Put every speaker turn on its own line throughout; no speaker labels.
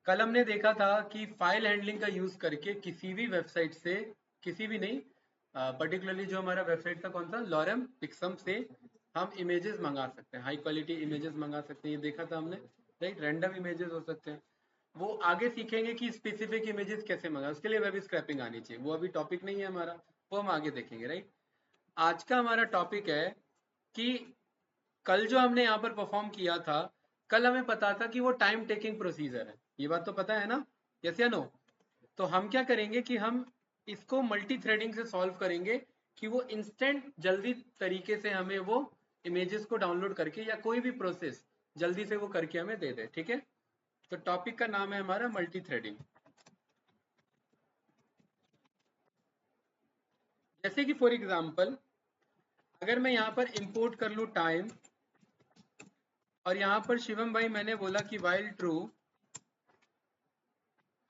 कल हमने देखा था कि फाइल हैंडलिंग का यूज करके किसी भी वेबसाइट से, किसी भी नहीं, पर्टिकुलरली जो हमारा वेबसाइट था कौन सा, लॉरम पिक्सम से हम इमेजेस मंगा सकते हैं, हाई क्वालिटी इमेजेस मंगा सकते हैं। ये देखा था हमने, राइट। रैंडम इमेजेस हो सकते हैं। वो आगे सीखेंगे कि स्पेसिफिक इमेजेस कैसे मंगा, उसके लिए वेब स्क्रैपिंग आनी चाहिए। वो अभी टॉपिक नहीं है हमारा, वो हम आगे देखेंगे, राइट। आज का हमारा टॉपिक है कि कल जो हमने यहाँ पर परफॉर्म किया था, कल हमें पता था कि वो टाइम टेकिंग प्रोसीजर है। ये बात तो पता है ना, यस या नो। तो हम क्या करेंगे कि हम इसको मल्टी थ्रेडिंग से सॉल्व करेंगे कि वो इंस्टेंट जल्दी तरीके से हमें वो इमेजेस को डाउनलोड करके या कोई भी प्रोसेस जल्दी से वो करके हमें दे दे, ठीक है। तो टॉपिक का नाम है हमारा मल्टी थ्रेडिंग। जैसे कि फॉर एग्जांपल, अगर मैं यहाँ पर इंपोर्ट कर लूँ टाइम, और यहाँ पर शिवम भाई मैंने बोला कि वाइल ट्रू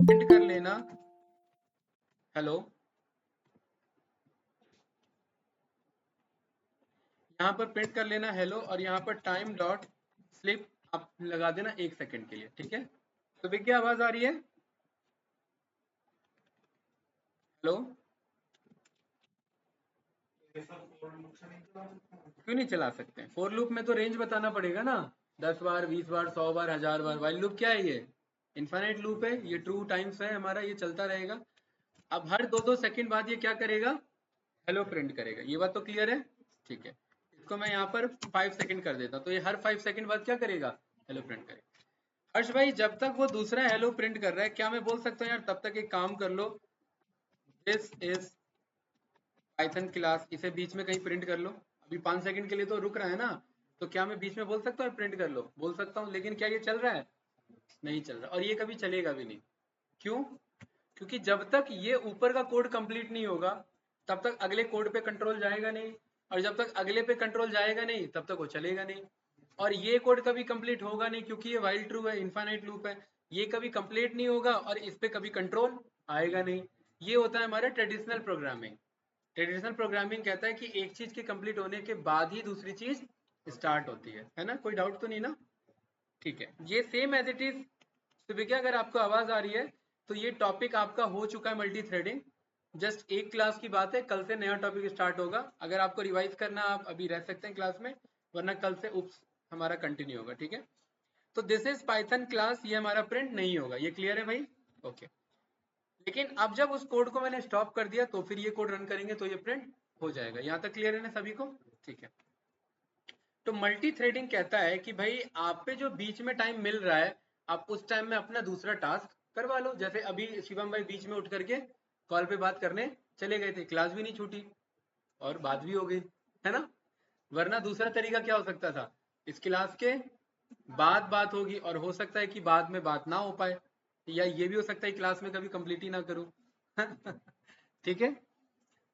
प्रिंट कर लेना हेलो, यहाँ पर प्रिंट कर लेना हेलो, और यहाँ पर टाइम डॉट स्लिप आप लगा देना 1 सेकंड के लिए, ठीक है। तो विज्ञा आवाज आ रही है, हेलो। क्यों नहीं चला सकते? फोर लूप में तो रेंज बताना पड़ेगा ना, 10 बार, 20 बार, 100 बार, 1000 बार। वाइल लूप क्या है? ये इन्फाइनाइट लूप है, ये ट्रू टाइम्स है हमारा, ये चलता रहेगा। अब हर 2-2 सेकंड बाद ये क्या करेगा? हेलो प्रिंट करेगा। ये बात तो क्लियर है, ठीक है। इसको मैं यहाँ पर 5 सेकंड कर देता, तो ये हर 5 सेकंड बाद क्या करेगा? हेलो प्रिंट करेगा। हर्ष भाई, जब तक वो दूसरा हेलो प्रिंट कर रहा है, क्या मैं बोल सकता हूँ यार तब तक एक काम कर लो, दिस इज पाइथन क्लास, इसे बीच में कहीं प्रिंट कर लो। अभी 5 सेकंड के लिए तो रुक रहा है ना, तो क्या मैं बीच में बोल सकता हूँ प्रिंट कर लो? बोल सकता हूँ, लेकिन क्या ये चल रहा है? नहीं चल रहा, और ये कभी चलेगा भी नहीं। क्यों? क्योंकि जब तक ये ऊपर का कोड कंप्लीट नहीं होगा, तब तक अगले कोड पे कंट्रोल जाएगा नहीं, और जब तक अगले पे कंट्रोल जाएगा नहीं, तब तक वो चलेगा नहीं। और ये कोड कभी कंप्लीट होगा नहीं, क्योंकि ये वाइल ट्रू है, इनफाइनाइट लूप है। ये कभी कंप्लीट नहीं होगा और इस पे कभी कंट्रोल आएगा नहीं। ये होता है हमारा ट्रेडिशनल प्रोग्रामिंग। ट्रेडिशनल प्रोग्रामिंग कहता है कि एक चीज के कंप्लीट होने के बाद ही दूसरी चीज स्टार्ट होती है ना? कोई डाउट तो नहीं ना? ठीक है, ये सेम एज इट इज। तो भैया अगर आपको आवाज आ रही है, तो ये टॉपिक आपका हो चुका है मल्टी थ्रेडिंग। जस्ट एक क्लास की बात है, कल से नया टॉपिक स्टार्ट होगा। अगर आपको रिवाइज करना, आप अभी रह सकते हैं क्लास में, वरना कल से उप्स हमारा कंटिन्यू होगा, ठीक है। तो दिस इज पाइथन क्लास, ये हमारा प्रिंट नहीं होगा, ये क्लियर है भाई? ओके। लेकिन अब जब उस कोड को मैंने स्टॉप कर दिया, तो फिर ये कोड रन करेंगे तो ये प्रिंट हो जाएगा। यहाँ तक क्लियर है ना सभी को? ठीक है। तो मल्टी थ्रेडिंग कहता है कि भाई आप पे जो बीच में टाइम मिल रहा है, आप उस टाइम में अपना दूसरा टास्क करवा लो। जैसे अभी शिवम भाई बीच में उठ करके कॉल पे बात करने चले गए थे, क्लास भी नहीं छूटी और बात भी हो गई, है ना। वरना दूसरा तरीका क्या हो सकता था? इस क्लास के बाद बात होगी, और हो सकता है कि बाद में बात ना हो पाए, या ये भी हो सकता है क्लास में कभी कंप्लीट ही ना करूं। ठीक है।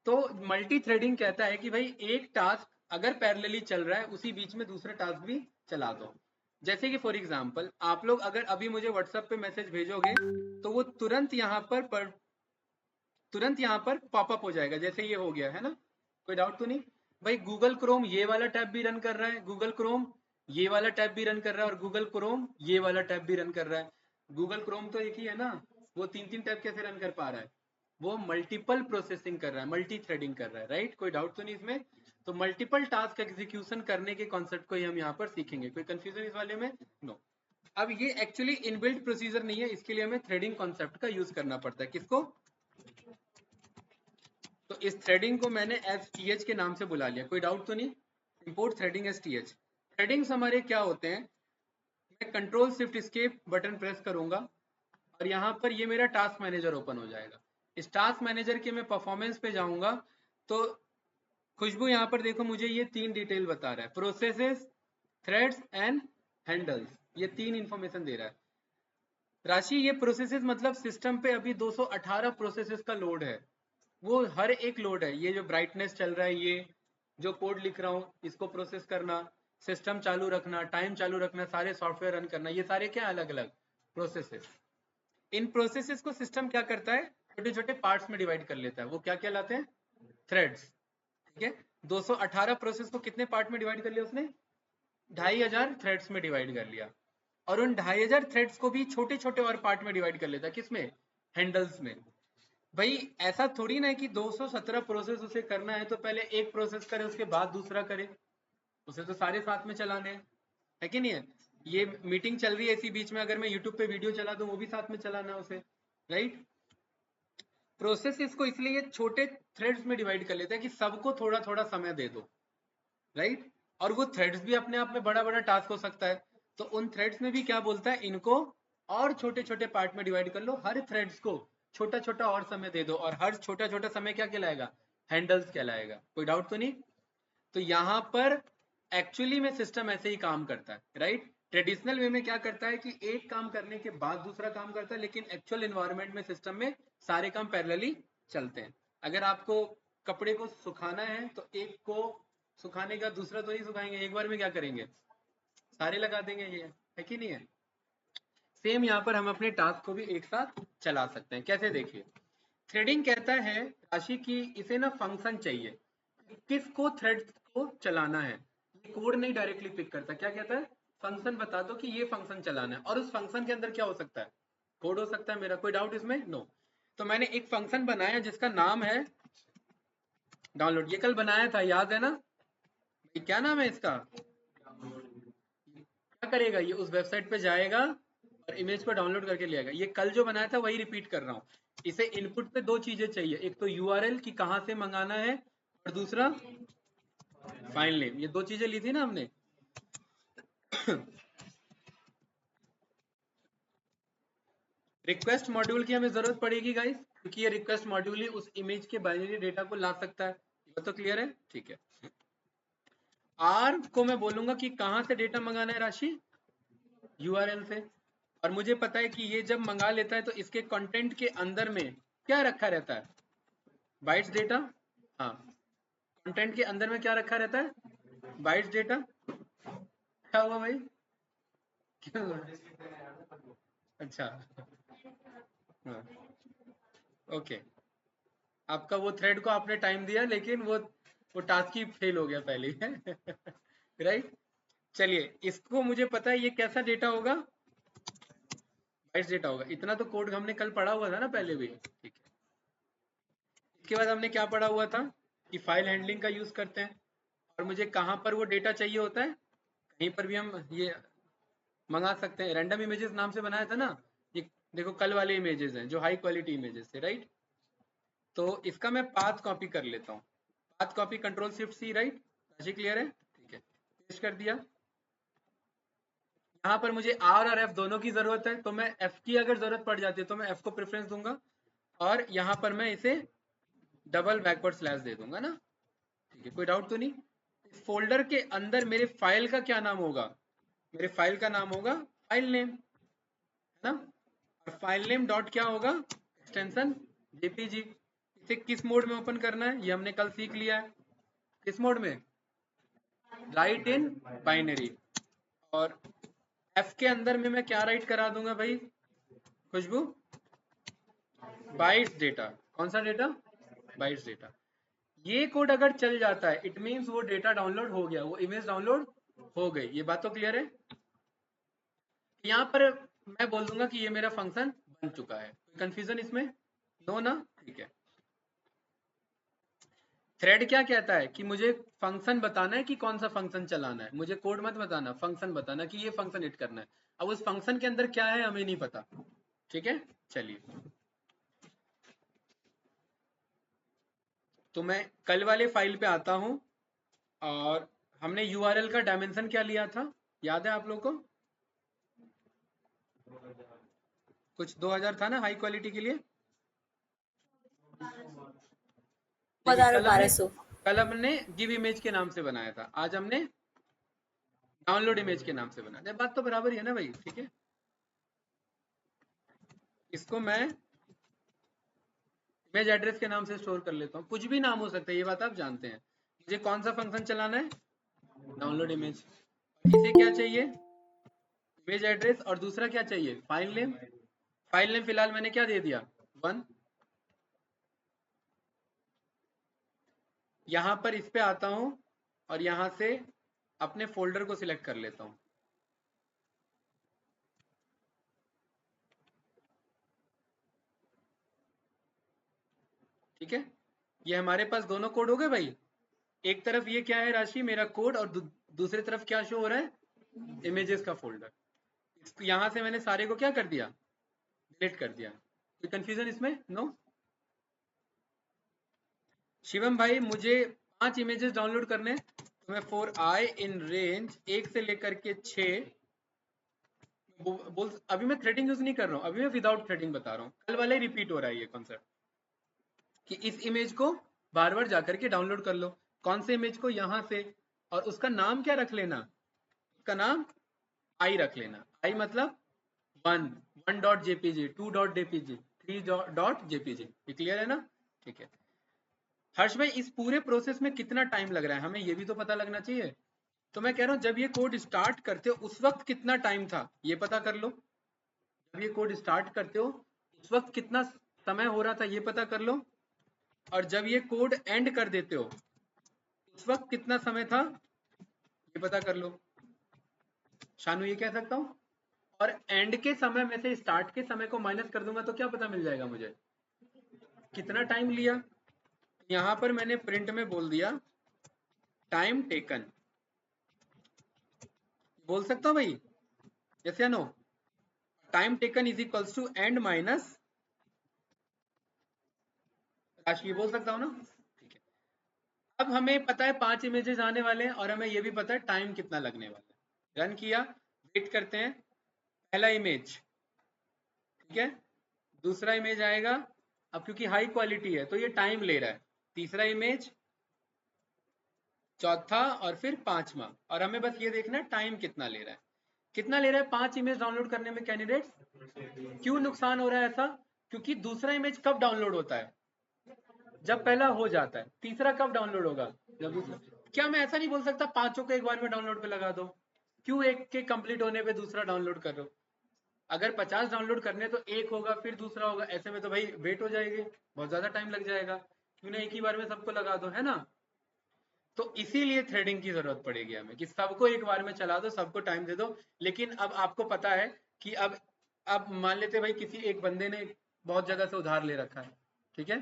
तो मल्टी थ्रेडिंग कहता है कि भाई एक टास्क अगर पैरेलली चल रहा है, उसी बीच में दूसरा टास्क भी चला दो। जैसे कि फॉर एग्जांपल, आप लोग अगर अभी मुझे व्हाट्सएप पे मैसेज भेजोगे, तो वो तुरंत यहाँ पर पॉपअप हो जाएगा, जैसे ये हो गया है ना। कोई डाउट तो नहीं? भाई गूगल क्रोम ये वाला टैब भी रन कर रहा है, गूगल क्रोम ये वाला टैब भी रन कर रहा है, और गूगल क्रोम ये वाला टैब भी रन कर रहा है। गूगल क्रोम तो एक ही है ना, वो 3-3 टैब कैसे रन कर पा रहा है? वो मल्टीपल प्रोसेसिंग कर रहा है, मल्टी थ्रेडिंग कर रहा है, राइट। कोई डाउट तो नहीं इसमें? तो मल्टीपल टास्क एग्जीक्यूशन करने के कॉन्सेप्ट को ही हम यहाँ पर सीखेंगे। कोई कंफ्यूजन इस वाले में? नो। अब ये एक्चुअली इनबिल्ट प्रोसीजर नहीं है, इसके लिए हमें थ्रेडिंग कॉन्सेप्ट का यूज करना पड़ता है। किसको? तो इस थ्रेडिंग को मैंने एस टी एच के नाम से बुला लिया। कोई डाउट तो नहीं? Import threading S T H. Threadings हमारे क्या होते हैं? मैं control shift escape button press करूंगा, और यहाँ पर ये मेरा टास्क मैनेजर ओपन हो जाएगा। इस टास्क मैनेजर के मैं परफॉर्मेंस पे जाऊंगा, तो खुशबू यहाँ पर देखो, मुझे ये 3 डिटेल बता रहा है, प्रोसेसेस, थ्रेड्स एंड हैंडल्स। ये 3 इंफॉर्मेशन दे रहा है। राशि, ये प्रोसेसेस मतलब सिस्टम पे अभी 218 प्रोसेसेस का लोड है। वो हर एक लोड है, ये जो ब्राइटनेस चल रहा है, ये जो कोड लिख रहा हूँ इसको प्रोसेस करना, सिस्टम चालू रखना, टाइम चालू रखना, सारे सॉफ्टवेयर रन करना, ये सारे क्या अलग अलग प्रोसेसेस। इन प्रोसेसेस को सिस्टम क्या करता है? छोटे छोटे पार्ट्स में डिवाइड कर लेता है। वो क्या कहलाते हैं? थ्रेड्स। ठीक है। 218 प्रोसेस को कितने पार्ट में डिवाइड कर लिया उसने? 2500 थ्रेड्स में डिवाइड कर लिया। और उन 2500 थ्रेड्स को भी छोटे छोटे और पार्ट में डिवाइड कर लेता है। किसमें? हैंडल्स में। भाई ऐसा थोड़ी ना है कि 217 प्रोसेस उसे करना है तो पहले एक प्रोसेस करे उसके बाद दूसरा करे, उसे तो सारे साथ में चलाने हैं, है कि नहीं है? ये मीटिंग चल रही है, इसी बीच में अगर मैं यूट्यूब पे वीडियो चला दूं वो भी साथ में चलाना है उसे, राइट? प्रोसेसेस को इसलिए छोटे थ्रेड्स में डिवाइड कर लेते हैं कि सबको थोड़ा थोड़ा समय दे दो, राइट? और वो थ्रेड्स भी अपने आप में बड़ा बड़ा टास्क हो सकता है, तो उन थ्रेड्स में भी क्या बोलता है, इनको और छोटे छोटे पार्ट में डिवाइड कर लो, हर थ्रेड्स को छोटा छोटा और समय दे दो, और हर छोटा छोटा समय क्या कहलाएगा? हैंडल्स कहलाएगा। कोई डाउट तो नहीं? तो यहाँ पर एक्चुअली में सिस्टम ऐसे ही काम करता है, राइट? ट्रेडिशनल वे में क्या करता है कि एक काम करने के बाद दूसरा काम करता है, लेकिन एक्चुअल एनवायरनमेंट में सिस्टम में सारे काम पैरेलली चलते हैं। अगर आपको कपड़े को सुखाना है तो एक को सुखाने का दूसरा तो नहीं सुखाएंगे, एक बार में क्या करेंगे? सारे लगा देंगे, ये है कि नहीं है? सेम यहाँ पर हम अपने टास्क को भी एक साथ चला सकते हैं। कैसे? देखिए, थ्रेडिंग कहता है राशि की इसे ना फंक्शन चाहिए, किसको थ्रेड को चलाना है। ये कोड नहीं डायरेक्टली पिक करता, क्या कहता है? फंक्शन बता दो कि ये फंक्शन चलाना है, और उस फंक्शन के अंदर क्या हो सकता है? कोड हो सकता है मेरा। कोई डाउट इसमें? नो। तो मैंने एक फंक्शन बनाया जिसका नाम है डाउनलोड। ये कल बनाया था, याद है ना? क्या नाम है इसका? क्या करेगा ये? उस वेबसाइट पे जाएगा और इमेज को डाउनलोड करके ले आएगा। ये कल जो बनाया था वही रिपीट कर रहा हूँ। इसे इनपुट पे दो चीजें चाहिए, एक तो यूआरएल कि कहाँ से मंगाना है, और दूसरा फाइल नेम। ये दो चीजें ली थी ना हमने। रिक्वेस्ट मॉड्यूल की हमें जरूरत पड़ेगी गाइस, क्योंकि ये रिक्वेस्ट मॉड्यूल ही उस इमेज के बाइनरी डेटा को ला सकता है। ये तो क्लियर है? ठीक है। आर को मैं बोलूंगा कि कहाँ से डेटा मंगाना है राशि? यूआरएल से। और मुझे पता है कि ये जब मंगा लेता है तो इसके कंटेंट के अंदर में क्या रखा रहता है? Bytes data. हाँ, कंटेंट के अंदर में क्या रखा रहता है? Bytes data. क्या हुआ भाई? क्यों? अच्छा, हाँ, ओके। आपका वो थ्रेड को आपने टाइम दिया, लेकिन वो टास्क ही फेल हो गया पहले ही। राइट? चलिए, इसको मुझे पता है ये कैसा डेटा होगा? बाइट्स डेटा होगा। इतना तो कोड हमने कल पढ़ा हुआ था ना पहले भी, ठीक है। इसके बाद हमने क्या पढ़ा हुआ था कि फाइल हैंडलिंग का यूज करते हैं, और मुझे कहाँ पर वो डेटा चाहिए होता है? कहीं पर भी हम ये मंगा सकते हैं। रैंडम इमेजेस नाम से बनाया था ना ये, देखो कल वाले इमेजेस हैं जो हाई क्वालिटी इमेजेस थे, राइट? तो इसका मैं पाथ कॉपी कर लेता हूँ। Path copy control shift C, right? Rashi clear है? ठीक है, पेस्ट कर दिया। यहाँ पर मुझे आर और एफ दोनों की जरूरत है, तो मैं एफ की अगर जरूरत पड़ जाती है तो मैं एफ को प्रेफरेंस दूंगा, और यहाँ पर मैं इसे डबल बैकवर्ड स्लैश दे दूंगा ना। ठीक है, कोई डाउट तो नहीं? इस फोल्डर के अंदर मेरे फाइल का क्या नाम होगा? मेरे फाइल का नाम होगा फाइल नेम, है ना? और फाइल नेम डॉट क्या होगा? Extension JPG. इसे किस मोड में ओपन करना है ये हमने कल सीख लिया है। किस मोड में? Right in binary. और एफ के अंदर में मैं क्या राइट करा दूंगा भाई खुशबू? Bytes data. कौन सा डेटा? Bytes data. ये कोड अगर चल जाता है इट मींस वो डेटा डाउनलोड हो गया, वो इमेज डाउनलोड हो गई। ये बात तो क्लियर है? यहाँ पर मैं बोल दूंगा कि ये मेरा फंक्शन बन चुका है। कोई कंफ्यूजन इसमें? नो ना? ठीक है। थ्रेड क्या कहता है कि मुझे फंक्शन बताना है कि कौन सा फंक्शन चलाना है, मुझे कोड मत बताना, फंक्शन बताना कि ये फंक्शन हिट करना है। अब उस फंक्शन के अंदर क्या है हमें नहीं पता, ठीक है? चलिए, तो मैं कल वाले फाइल पे आता हूँ, और हमने यूआरएल का डायमेंशन क्या लिया था, याद है आप लोग को? कुछ 2000 था ना हाई क्वालिटी के लिए। देखिए,
1200।
कल हमने गिव इमेज के नाम से बनाया था, आज हमने डाउनलोड इमेज के नाम से बनाया। बात तो बराबर ही है ना भाई? ठीक है, इसको मैं इमेज एड्रेस के नाम से स्टोर कर लेता हूँ। कुछ भी नाम हो सकता है, ये बात आप जानते हैं। मुझे कौन सा फंक्शन चलाना है? Download image. इसे क्या चाहिए? Image address. और दूसरा क्या चाहिए? File name. फाइल नेम फिलहाल मैंने क्या दे दिया? 1। यहाँ पर इस पे आता हूँ, और यहाँ से अपने फोल्डर को सिलेक्ट कर लेता हूँ। ठीक है, ये हमारे पास दोनों कोड हो गए भाई। एक तरफ ये क्या है राशि, मेरा कोड, और दूसरी तरफ क्या शो हो रहा है, इमेजेस का फोल्डर। यहां से मैंने सारे को क्या कर दिया, डिलीट कर दिया। कोई कंफ्यूजन इसमें? नो। शिवम भाई मुझे 5 इमेजेस डाउनलोड करने, तो मैं फॉर आई इन रेंज 1 से लेकर के 6 बोल। अभी मैं थ्रेडिंग यूज नहीं कर रहा हूँ, अभी मैं विदाउट थ्रेडिंग बता रहा हूँ। कल वाले रिपीट हो रहा है ये कॉन्सेप्ट कि इस इमेज को बार बार जाकर के डाउनलोड कर लो। कौन से इमेज को, यहाँ से, और उसका नाम क्या रख लेना, उसका नाम आई रख लेना। आई मतलब 1 dot JPG, 2 dot JPG, 3 dot JPG. ये क्लियर है ना? ठीक है। हर्ष भाई इस पूरे प्रोसेस में कितना टाइम लग रहा है, हमें ये भी तो पता लगना चाहिए। तो मैं कह रहा हूँ जब ये कोड स्टार्ट करते हो उस वक्त कितना टाइम था, ये पता कर लो। जब ये कोड स्टार्ट करते हो उस वक्त कितना समय हो रहा था, ये पता कर लो। और जब ये कोड एंड कर देते हो उस वक्त कितना समय था, ये पता कर लो। शानू ये कह सकता हूँ, और एंड के समय में से स्टार्ट के समय को माइनस कर दूंगा तो क्या पता मिल जाएगा मुझे, कितना टाइम लिया। यहां पर मैंने प्रिंट में बोल दिया टाइम टेकन। बोल सकता हूँ भाई, यस या no? Time taken is equals to end minus Rashi, बोल सकता हूँ ना? ठीक है। अब हमें पता है 5 इमेजेस आने वाले हैं, और हमें ये भी पता है टाइम कितना लगने वाला है। रन किया, वेट करते हैं। पहला इमेज, ठीक है, दूसरा इमेज आएगा। अब क्योंकि हाई क्वालिटी है तो ये टाइम ले रहा है। तीसरा इमेज, चौथा, और फिर पांचवा। और हमें बस ये देखना है टाइम कितना ले रहा है। कितना ले रहा है 5 इमेज डाउनलोड करने में कैंडिडेट्स? क्यों नुकसान हो रहा है ऐसा? क्योंकि दूसरा इमेज कब डाउनलोड होता है, जब पहला हो जाता है। तीसरा कब डाउनलोड होगा, जब दूसरा। क्या मैं ऐसा नहीं बोल सकता पांचों को एक बार में डाउनलोड पे लगा दो? क्यों एक के कंप्लीट होने पे दूसरा डाउनलोड कर रहे हो? अगर 50 डाउनलोड करने तो एक होगा फिर दूसरा होगा, ऐसे में तो भाई वेट हो जाएगी, बहुत ज्यादा टाइम लग जाएगा। क्यों ना एक ही बार में सबको लगा दो, है ना? तो इसीलिए थ्रेडिंग की जरूरत पड़ेगी हमें, कि सबको एक बार में चला दो, सबको टाइम दे दो। लेकिन अब आपको पता है कि अब मान लेते भाई किसी एक बंदे ने बहुत जगह से उधार ले रखा है, ठीक है,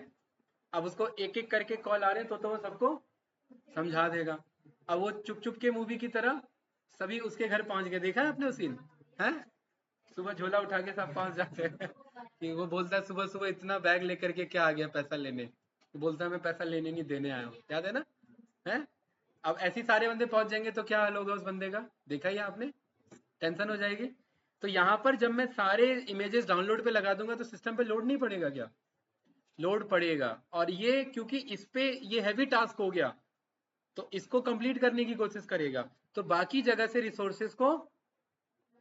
अब उसको एक एक करके कॉल आ रहे हैं तो वो सबको समझा देगा। अब वो चुप चुप के मूवी की तरह सभी उसके घर पहुंच गए, देखा है आपने उस सीन है? सुबह झोला उठा के सब पहुंच जाते हैं कि वो बोलता है सुबह सुबह इतना बैग लेकर के क्या आ गया पैसा लेने, वो बोलता है मैं पैसा लेने नहीं देने आया हूँ, याद है ना? है, अब ऐसे ही सारे बंदे पहुंच जाएंगे तो क्या हाल होगा उस बंदे का, देखा ही आपने, टेंशन हो जाएगी। तो यहाँ पर जब मैं सारे इमेजेस डाउनलोड पे लगा दूंगा तो सिस्टम पे लोड नहीं पड़ेगा क्या? लोड पड़ेगा। और ये क्योंकि इस पे ये हैवी टास्क हो गया तो इसको कंप्लीट करने की कोशिश करेगा, तो बाकी जगह से रिसोर्सेज को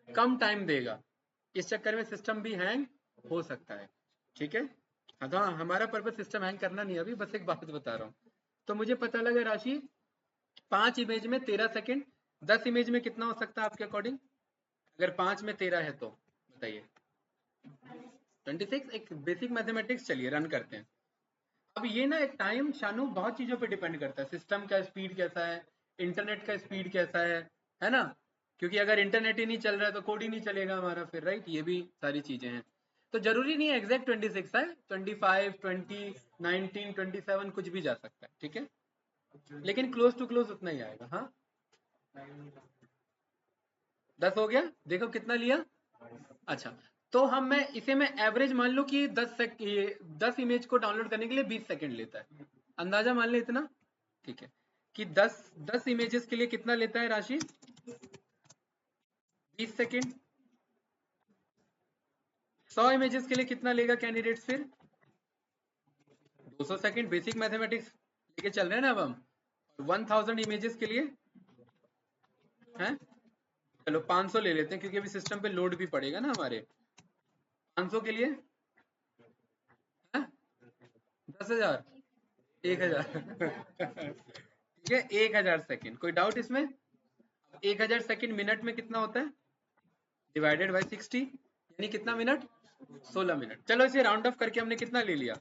कम टाइम देगा। इस चक्कर में सिस्टम भी हैंग हो सकता है, ठीक है। हाँ, हमारा पर्पस सिस्टम हैंग करना नहीं है, अभी बस एक बात बता रहा हूँ। तो मुझे पता लगा राशि 5 इमेज में 13 सेकेंड, 10 इमेज में कितना हो सकता है आपके अकॉर्डिंग? अगर 5 में 13 है तो बताइए। 26। एक बेसिक मैथमेटिक्स, चलिए रन करते हैं। अब ये ना एक टाइम शानू बहुत चीजों पे डिपेंड करता है, सिस्टम का स्पीड कैसा है, इंटरनेट का स्पीड कैसा है ना? क्योंकि अगर इंटरनेट ही नहीं चल रहा है तो कोड ही नहीं चलेगा हमारा फिर, राइट? ये भी सारी चीजें हैं। तो जरूरी नहीं है एग्जैक्ट 26 है, 25, 20, 19, 27 कुछ भी जा सकता है, ठीक है, लेकिन क्लोज टू क्लोज उतना ही आएगा। हाँ, 10 हो गया, देखो कितना लिया। अच्छा, तो मैं इसे मैं एवरेज मान लो कि 10 इमेज को डाउनलोड करने के लिए 20 सेकंड लेता है, अंदाजा मान ले इतना, ठीक है, कि 10 इमेजेस के लिए कितना लेता है राशि, 20 सेकंड। 100 इमेजेस के लिए कितना लेगा कैंडिडेट्स फिर, 200 सेकंड। बेसिक मैथमेटिक्स लेके चल रहे हैं ना अब हम। 1000 इमेजेस के लिए हैं, चलो 500 ले लेते हैं क्योंकि अभी सिस्टम पे लोड भी पड़ेगा ना हमारे। 500 के लिए है 10,000, 1,000 ठीक है, 1,000 सेकंड। कोई डाउट इसमें? 1,000 सेकंड मिनट में कितना होता है, डिवाइडेड बाई 60, यानी कितना मिनट, 16 मिनट। चलो इसे राउंड ऑफ करके हमने कितना ले लिया,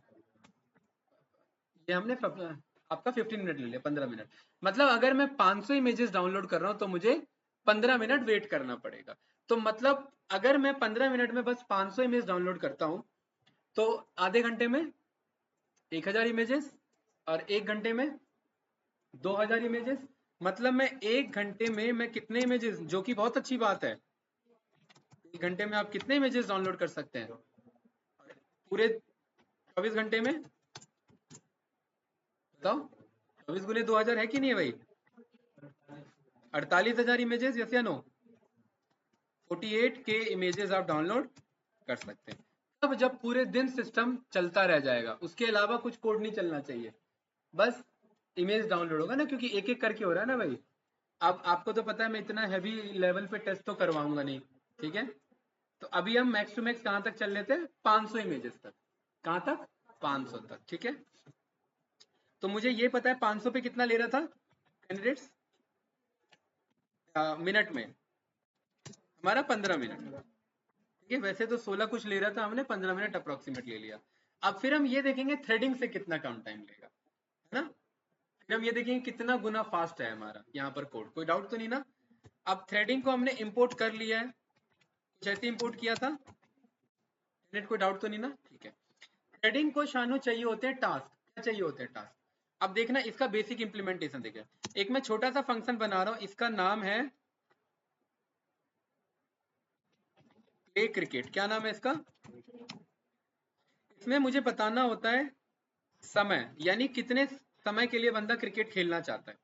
ये हमने आपका 15 मिनट ले लिया, 15 मिनट। मतलब अगर मैं 500 इमेजेस डाउनलोड कर रहा हूं तो मुझे 15 मिनट वेट करना पड़ेगा। तो मतलब अगर मैं 15 मिनट में बस 500 इमेज डाउनलोड करता हूं तो आधे घंटे में 1000 इमेजेस, और 1 घंटे में 2000 इमेजेस। मतलब मैं 1 घंटे में मैं कितने इमेजेस, जो कि बहुत अच्छी बात है, 1 घंटे में आप कितने इमेजेस डाउनलोड कर सकते हैं पूरे 24 घंटे में? बताओ, 24 × 2000 है कि नहीं है भाई? 48,000 इमेजेस, यस या नो? 48K इमेजेस आप डाउनलोड कर सकते हैं। अब जब पूरे दिन सिस्टम चलता रह जाएगा, उसके अलावा कुछ कोड नहीं चलना चाहिए, बस इमेज डाउनलोड होगा ना, क्योंकि एक एक करके हो रहा है ना भाई। अब आपको तो पता है मैं इतना हैवी लेवल पे टेस्ट तो करवाऊंगा नहीं, ठीक है? तो अभी हम मैक्स टू मैक्स कहाँ तक चल लेते हैं? 500 इमेजेस तक। कहाँ तक? 500 तक, ठीक है? तो मुझे ये पता है 500 पे कितना ले रहा था कैंडिडेट्स मिनट में, हमारा 15 मिनट, ठीक है? वैसे तो 16 कुछ ले रहा था, हमने 15 मिनट अप्रोक्सीमेट ले लिया। अब फिर हम ये देखेंगे थ्रेडिंग से कितना कम टाइम लेगा, है ना? फिर हम ये देखेंगे कितना गुना फास्ट है हमारा यहाँ पर कोड, कोई डाउट तो नहीं ना? अब थ्रेडिंग को हमने इंपोर्ट कर लिया है, कुछ ऐसे इंपोर्ट किया था, कोई डाउट तो नहीं ना? ठीक है। थ्रेडिंग को शानू चाहिए होते हैं टास्क, क्या चाहिए होते हैं? टास्क। अब देखना इसका बेसिक इंप्लीमेंटेशन देखिए, एक मैं छोटा सा फंक्शन बना रहा हूं, इसका नाम है प्ले क्रिकेट। क्या नाम है इसका? इसमें मुझे बताना होता है समय, यानी कितने समय के लिए बंदा क्रिकेट खेलना चाहता है।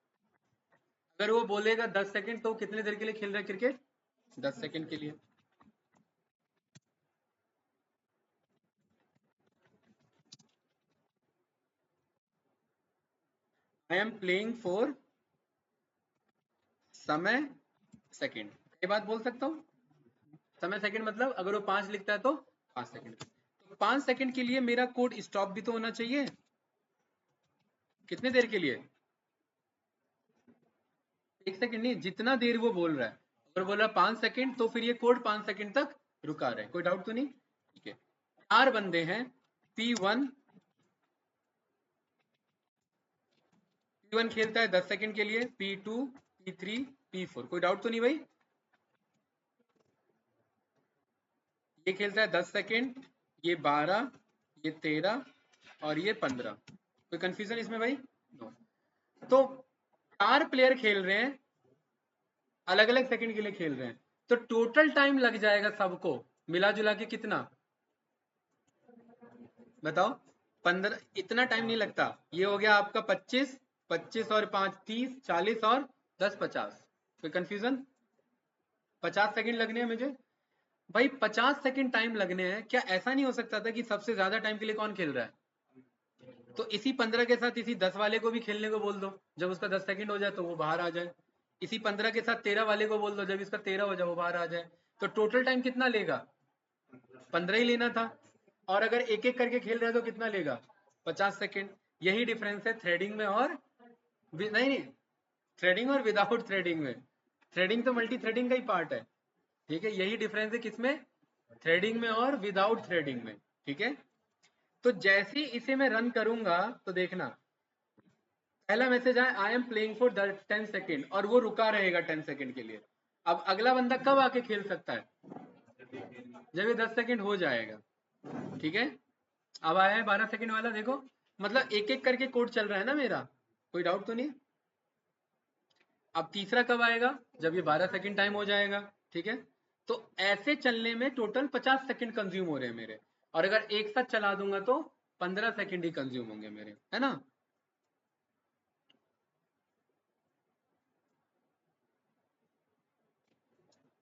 अगर वो बोलेगा 10 सेकंड, तो कितने देर के लिए खेल रहा है क्रिकेट? 10 सेकंड के लिए। आई एम प्लेइंग फॉर समय सेकंड, ये बात बोल सकता हूँ। समय सेकंड मतलब अगर वो 5 लिखता है तो 5 सेकंड, तो 5 सेकंड के लिए मेरा कोड स्टॉप भी तो होना चाहिए। कितने देर के लिए? 1 सेकंड नहीं, जितना देर वो बोल रहा है। अगर बोल रहा है 5 सेकंड, तो फिर ये कोड 5 सेकंड तक रुका रहे, कोई डाउट तो नहीं? ठीक है। 4 बंदे हैं, P1 खेलता है 10 सेकंड के लिए, P2 P3 P4, कोई डाउट तो नहीं भाई? ये खेलता है 10 सेकंड, ये 12, ये 13 और ये 15, कोई कंफ्यूजन इसमें भाई? नो। तो 4 प्लेयर खेल रहे हैं, अलग अलग सेकंड के लिए खेल रहे हैं, तो टोटल टाइम लग जाएगा सबको मिला जुला के कितना? बताओ। 15, इतना टाइम नहीं लगता। ये हो गया आपका 25, 25 और 5 30, 40 और 10 50, कोई कंफ्यूजन? 50 सेकंड लगने हैं मुझे भाई, 50 सेकंड टाइम लगने हैं। क्या ऐसा नहीं हो सकता था कि सबसे ज्यादा टाइम के लिए कौन खेल रहा है, तो इसी 15 के साथ इसी 10 वाले को भी खेलने को बोल दो, जब उसका 10 सेकंड हो जाए तो वो बाहर आ जाए। इसी 15 के साथ 13 वाले को बोल दो, जब इसका 13 हो जाए वो बाहर आ जाए। तो टोटल टाइम कितना लेगा? 15 ही लेना था। और अगर एक एक करके खेल रहे हैं तो कितना लेगा? 50 सेकंड। यही डिफरेंस है थ्रेडिंग में और नहीं नहीं, थ्रेडिंग और विदाउट थ्रेडिंग में। थ्रेडिंग तो मल्टी थ्रेडिंग का ही पार्ट है, ठीक है? यही डिफरेंस है किसमें? थ्रेडिंग में और विदाउट थ्रेडिंग में, ठीक है? तो जैसे ही इसे मैं रन करूंगा तो देखना, पहला मैसेज आया I am playing for 10 second, और वो रुका रहेगा 10 सेकेंड के लिए। अब अगला बंदा कब आके खेल सकता है? जब ये 10 सेकेंड हो जाएगा, ठीक है? अब आया है 12 सेकेंड वाला, देखो मतलब एक एक करके कोड चल रहा है ना मेरा, कोई डाउट तो नहीं? अब तीसरा कब आएगा? जब ये 12 सेकेंड टाइम हो जाएगा, ठीक है? तो ऐसे चलने में टोटल 50 सेकेंड कंज्यूम हो रहे हैं मेरे, और अगर एक साथ चला दूंगा तो 15 सेकेंड ही कंज्यूम होंगे मेरे, है ना?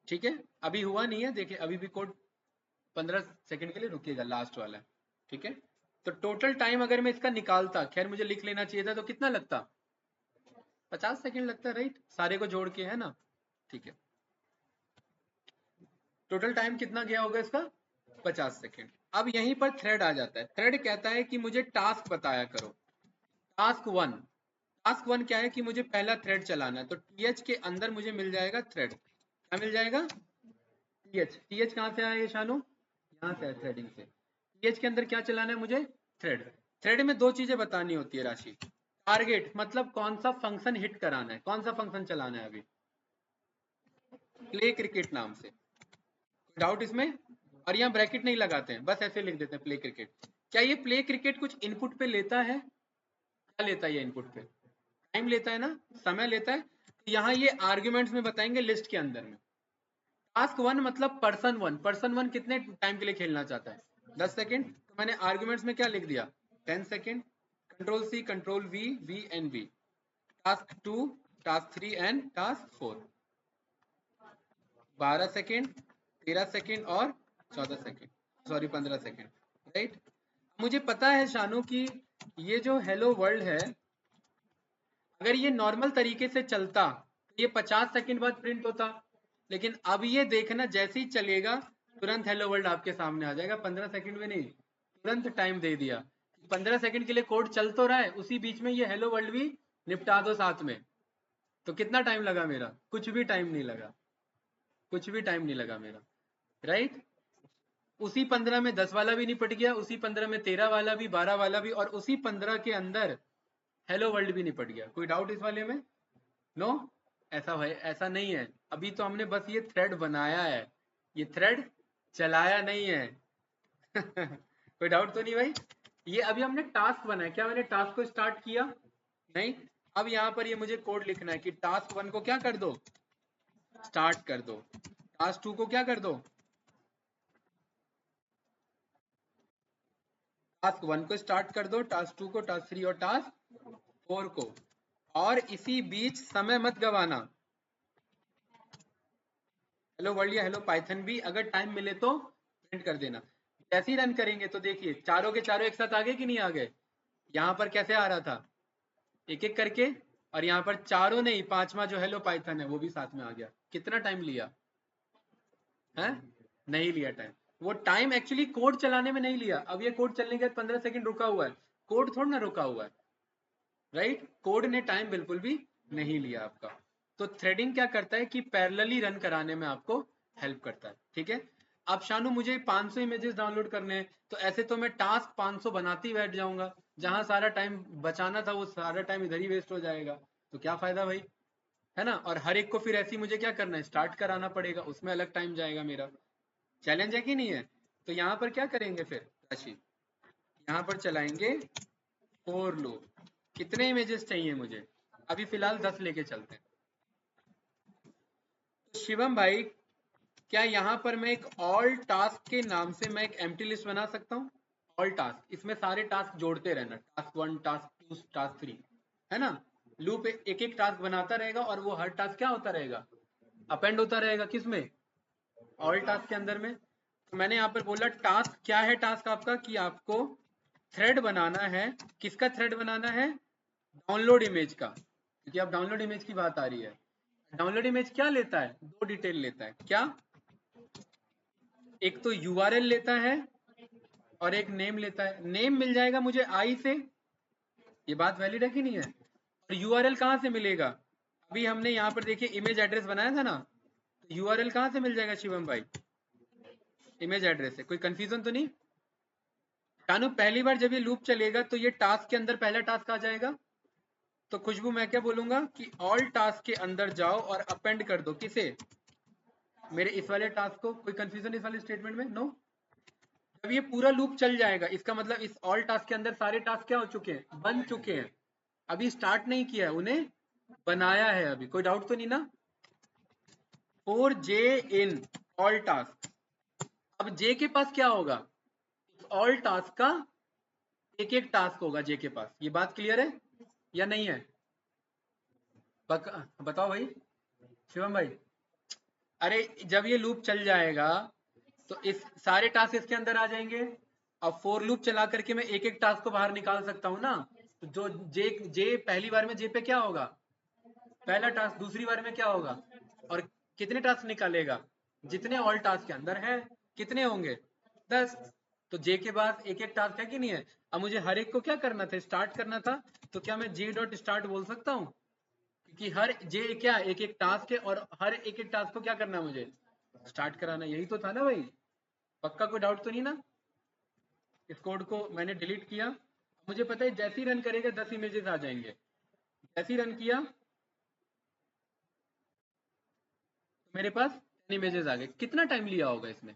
ठीक है, अभी हुआ नहीं है, देखिए अभी भी कोड 15 सेकंड के लिए रुकेगा, लास्ट वाला है, ठीक है? तो टोटल टाइम अगर मैं इसका निकालता, खैर मुझे लिख लेना चाहिए था, तो कितना लगता? 50 सेकंड लगता है, राइट? सारे को जोड़ के, है ना? ठीक है, टोटल टाइम कितना गया होगा इसका? 50 सेकंड। अब यहीं पर थ्रेड आ जाता है। थ्रेड कहता है कि मुझे टास्क बताया करो। टास्क वन, टास्क वन क्या है कि मुझे पहला थ्रेड चलाना है, तो टीएच के अंदर मुझे मिल जाएगा थ्रेड। क्या मिल जाएगा? टीएच। टीएच कहाँ से आया ये शानू? यहाँ से है, थ्रेडिंग से। टीएच के अंदर क्या चलाना है मुझे? थ्रेड। थ्रेड में दो चीजें बतानी होती है राशि। टारगेट मतलब कौन सा फंक्शन हिट कराना है, कौन सा फंक्शन चलाना है अभी? प्ले क्रिकेट नाम से। डाउट इसमें? और यहाँ ब्रैकेट नहीं लगाते हैं, बस ऐसे लिख देते हैं प्ले क्रिकेट। क्या ये प्ले क्रिकेट कुछ इनपुट पे लेता है? क्या लेता है ये इनपुट पे? टाइम लेता है ना, समय लेता है। तो यहाँ ये आर्ग्यूमेंट्स में बताएंगे लिस्ट के अंदर में। टास्क 1 मतलब पर्सन वन कितने टाइम के लिए खेलना चाहता है? 10 सेकेंड। तो मैंने आर्ग्यूमेंट्स में क्या लिख दिया? 10 second. Control C, control V and V. Task 2, task 3 and task 4 12 second, 13 second और 14 सेकेंड, सॉरी 15 सेकेंड, राइट। मुझे पता है शानू कि ये जो हेलो वर्ल्ड है, अगर ये नॉर्मल तरीके से चलता तो ये 50 सेकंड बाद प्रिंट होता, लेकिन अब ये देखना जैसे ही चलेगा तुरंत हेलो वर्ल्ड आपके सामने आ जाएगा। 15 सेकंड में नहीं, तुरंत टाइम दे दिया। 15 सेकंड के लिए कोड चल तो रहा है, उसी बीच में ये हेलो वर्ल्ड भी निपटा दो साथ में। तो कितना टाइम लगा मेरा? कुछ भी टाइम नहीं लगा, कुछ भी टाइम नहीं लगा मेरा, राइट। उसी 15 में 10 वाला भी निपट गया, उसी 15 में 13 वाला भी, 12 वाला भी, और उसी 15 के अंदर हेलो वर्ल्ड भी निपट गया। कोई डाउट इस वाले में? नो, ऐसा है, ऐसा नहीं है। अभी तो हमने बस ये थ्रेड बनाया है, ये थ्रेड चलाया नहीं है। कोई डाउट तो नहीं भाई? ये अभी हमने टास्क बनाया, क्या मैंने टास्क को स्टार्ट किया? नहीं। अब यहाँ पर ये मुझे कोड लिखना है कि टास्क 1 को क्या कर दो? स्टार्ट कर दो। टास्क 2 को क्या कर दो? टास्क 1 को स्टार्ट कर दो, टास्क 2 को, टास्क 3 और टास्क 4 को। और इसी बीच समय मत गवाना। हेलो वर्ल्ड या हेलो पाइथन भी अगर टाइम मिले तो प्रिंट कर देना। जैसे ही रन करेंगे तो देखिए चारों के चारों एक साथ आ गए कि नहीं आ गए? यहाँ पर कैसे आ रहा था? एक एक करके। और यहाँ पर चारों नहीं, पांचवा जो हेलो पाइथन है वो भी साथ में आ गया। कितना टाइम लिया है? नहीं लिया टाइम। वो टाइम एक्चुअली कोड चलाने में नहीं लिया। अब ये कोड चलने के बाद 15 सेकंड रुका हुआ है, कोड थोड़ा ना रुका हुआ है, राइट। कोड ने टाइम बिल्कुल भी नहीं लिया आपका। तो थ्रेडिंग क्या करता है कि पैरेलली रन कराने में आपको हेल्प करता है, ठीक है। अब शानू मुझे 500 इमेजेस डाउनलोड करने हैं, तो ऐसे तो मैं टास्क 500 बनाते ही बैठ जाऊंगा, जहां सारा टाइम बचाना था वो सारा टाइम इधर ही वेस्ट हो जाएगा। तो क्या फायदा भाई, है ना। और हर एक को फिर ऐसी मुझे क्या करना है, स्टार्ट कराना पड़ेगा, उसमें अलग टाइम जाएगा मेरा। चैलेंज है कि नहीं है? तो यहाँ पर क्या करेंगे फिर राशि, यहाँ पर चलाएंगे फोर लूप। कितने इमेजेस चाहिए मुझे? अभी फिलहाल 10 लेके चलते हैं। तो शिवम भाई, क्या यहाँ पर मैं एक ऑल टास्क के नाम से मैं एक एम्प्टी लिस्ट बना सकता हूँ? ऑल टास्क, इसमें सारे टास्क जोड़ते रहना, टास्क 1, टास्क 2, टास्क 3, है ना। लूप एक एक टास्क बनाता रहेगा और वो हर टास्क क्या होता रहेगा? अपेंड होता रहेगा। किसमें? ऑल टास्क के अंदर में। तो मैंने यहाँ पर बोला टास्क क्या है, टास्क आपका कि आपको थ्रेड बनाना है। किसका थ्रेड बनाना है? डाउनलोड इमेज का, क्योंकि अब डाउनलोड इमेज की बात आ रही है। डाउनलोड इमेज क्या लेता है? दो डिटेल लेता है। क्या? एक तो यूआरएल लेता है और एक नेम लेता है। नेम मिल जाएगा मुझे आई से, ये बात वैलिड है कि नहीं है? और यूआरएल कहाँ से मिलेगा? अभी हमने यहाँ पर देखिए इमेज एड्रेस बनाया था ना, तो यूआरएल कहाँ से मिल जाएगा शिवम भाई? इमेज एड्रेस से। कोई कंफ्यूजन तो नहीं? कानू पहली बार जब ये लूप चलेगा तो ये टास्क के अंदर पहला टास्क आ जाएगा। तो खुशबू मैं क्या बोलूंगा कि ऑल टास्क के अंदर जाओ और अपेंड कर दो। किसे? मेरे इस वाले टास्क को। कोई कंफ्यूजन इस वाले स्टेटमेंट में? नो। जब ये पूरा लूप चल जाएगा इसका मतलब इस ऑल टास्क के अंदर सारे टास्क क्या हो चुके हैं? बन चुके हैं। अभी स्टार्ट नहीं किया है, उन्हें बनाया है अभी। कोई डाउट तो नहीं ना? Four J in all task. अब जे के पास क्या होगा? ऑल टास्क का एक एक टास्क होगा जे के पास। ये बात क्लियर है या नहीं है? बताओ भाई शिवम भाई। अरे जब ये लूप चल जाएगा तो इस सारे टास्क इसके अंदर आ जाएंगे। अब फोर लूप चला करके मैं एक एक टास्क को बाहर निकाल सकता हूँ ना। तो जो जे जे पहली बार में जे पे क्या होगा? पहला टास्क। दूसरी बार में क्या होगा? और कितने टास्क निकालेगा? जितने ऑल टास्क के अंदर है। कितने होंगे? 10। तो जे के बाद एक एक टास्क है कि नहीं है? अब मुझे हर एक को क्या करना था? स्टार्ट करना था। तो क्या मैं जे डॉट स्टार्ट बोल सकता हूँ? क्योंकि हर जे क्या एक एक टास्क है और हर एक एक टास्क को क्या करना है मुझे? स्टार्ट कराना। यही तो था ना भाई? पक्का कोई डाउट तो नहीं ना? इस कोड को मैंने डिलीट किया। मुझे पता है जैसे ही रन करेगा 10 इमेजेस आ जाएंगे। जैसे ही रन किया तो मेरे पास 10 इमेजेस आ गए। कितना टाइम लिया होगा इसमें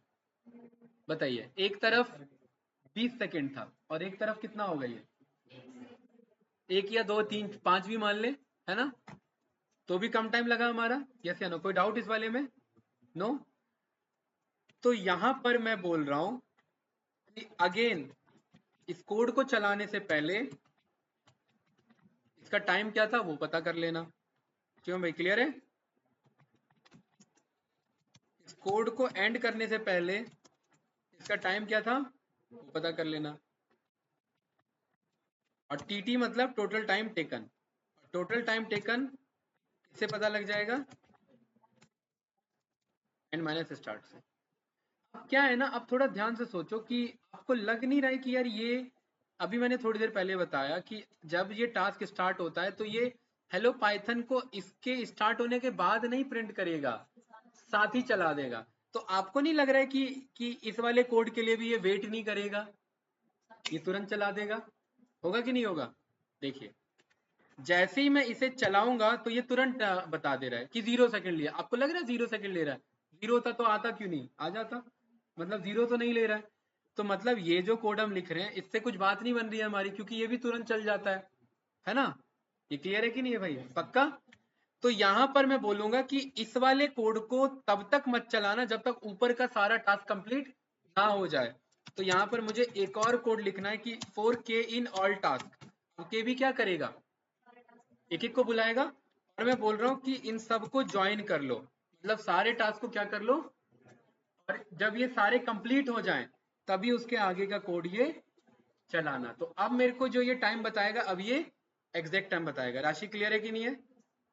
बताइए? एक तरफ 20 सेकंड था और एक तरफ कितना होगा ये, 1 या 2 3 5 भी मान ले, है ना, तो भी कम टाइम लगा हमारा। यस या नो, कोई डाउट इस वाले में? नो। तो यहां पर मैं बोल रहा हूं कि अगेन इस कोड को चलाने से पहले इसका टाइम क्या था वो पता कर लेना। क्यों भाई, क्लियर है? इस कोड को एंड करने से पहले इसका टाइम क्या था वो पता कर लेना। और टीटी मतलब total time taken, total time taken इससे पता लग जाएगा, एंड माइनस स्टार्ट से। अब क्या है ना, अब थोड़ा ध्यान से सोचो कि आपको लग नहीं रहा है कि यार ये, अभी मैंने थोड़ी देर पहले बताया कि जब ये टास्क स्टार्ट होता है तो ये हेलो पाइथन को इसके स्टार्ट होने के बाद नहीं प्रिंट करेगा, साथ ही चला देगा। तो आपको नहीं लग रहा है कि इस वाले कोड के लिए भी ये वेट नहीं करेगा, ये तुरंत चला देगा? होगा कि नहीं होगा? देखिए, जैसे ही मैं इसे चलाऊंगा तो ये तुरंत बता दे रहा है कि 0 सेकंड लिया। आपको लग रहा है 0 सेकंड ले रहा है? 0 होता तो आता क्यों नहीं, आ जाता। मतलब 0 तो नहीं ले रहा है, तो मतलब ये जो कोड हम लिख रहे हैं इससे कुछ बात नहीं बन रही है हमारी, क्योंकि ये भी तुरंत चल जाता है ना? ये क्लियर है कि नहीं है भाई, पक्का? तो यहां पर मैं बोलूंगा कि इस वाले कोड को तब तक मत चलाना जब तक ऊपर का सारा टास्क कंप्लीट ना हो जाए। तो यहां पर मुझे एक और कोड लिखना है कि 4k इन ऑल टास्क। के भी क्या करेगा, एक एक को बुलाएगा, और मैं बोल रहा हूँ कि इन सबको ज्वाइन कर लो, मतलब सारे टास्क को क्या कर लो, और जब ये सारे कंप्लीट हो जाएं तभी उसके आगे का कोड ये चलाना। तो अब मेरे को जो ये टाइम बताएगा, अब ये एग्जैक्ट टाइम बताएगा। राशि क्लियर है कि नहीं है,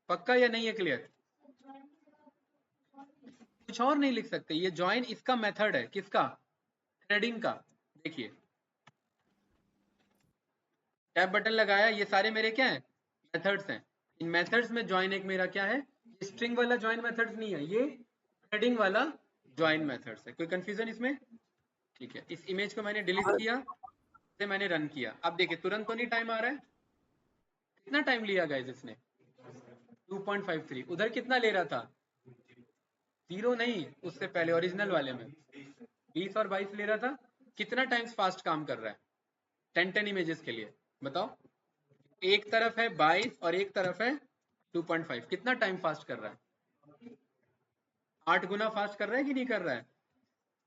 पक्का या नहीं है क्लियर? कुछ और नहीं लिख सकते, ये ज्वाइन इसका मेथड है, किसका, थ्रेडिंग का। देखिए, टैब बटन लगाया, ये सारे मेरे क्या है, मेथड्स हैं। इन मेथड्स में ज्वाइन एक मेरा क्या है, स्ट्रिंग वाला ज्वाइन मेथड्स नहीं है, ये थ्रेडिंग वाला ज्वाइन मेथड्स है। कोई कंफ्यूजन इसमें? ठीक है, इस इमेज को मैंने डिलीट किया, इसे मैंने रन किया। अब देखिए तुरंत तो नहीं टाइम आ रहा है, कितना टाइम लिया गाइस इसने, 2.53। उधर कितना ले रहा था, 0 नहीं, उससे पहले ओरिजिनल वाले में 20 और 22 ले रहा था। कितना टाइम्स फास्ट काम कर रहा है 10 इमेजेस के लिए, बताओ? एक तरफ है 22 और एक तरफ है 2.5, कितना टाइम फास्ट कर रहा है? 8 गुना फास्ट कर रहा है कि नहीं कर रहा है?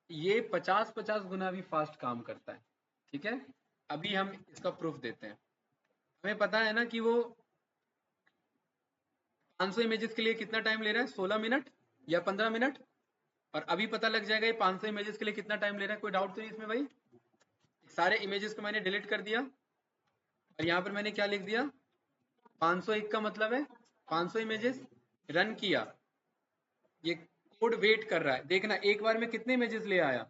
ये 50-50 गुना भी फास्ट काम करता है। ठीक है, अभी हम इसका प्रूफ देते हैं। हमें पता है ना कि वो 500 इमेजेस के लिए कितना टाइम ले रहा है, 16 मिनट या 15 मिनट। और अभी पता लग जाएगा ये 500 इमेजेस के लिए कितना टाइम ले रहा है। कोई डाउट तो नहीं इसमें भाई? सारे इमेजेस को मैंने डिलीट कर दिया और यहाँ पर मैंने क्या लिख दिया, 501 का मतलब है 500 इमेजेस। रन किया, ये कोड वेट कर रहा है। देखना एक बार में कितने इमेजेस ले आया,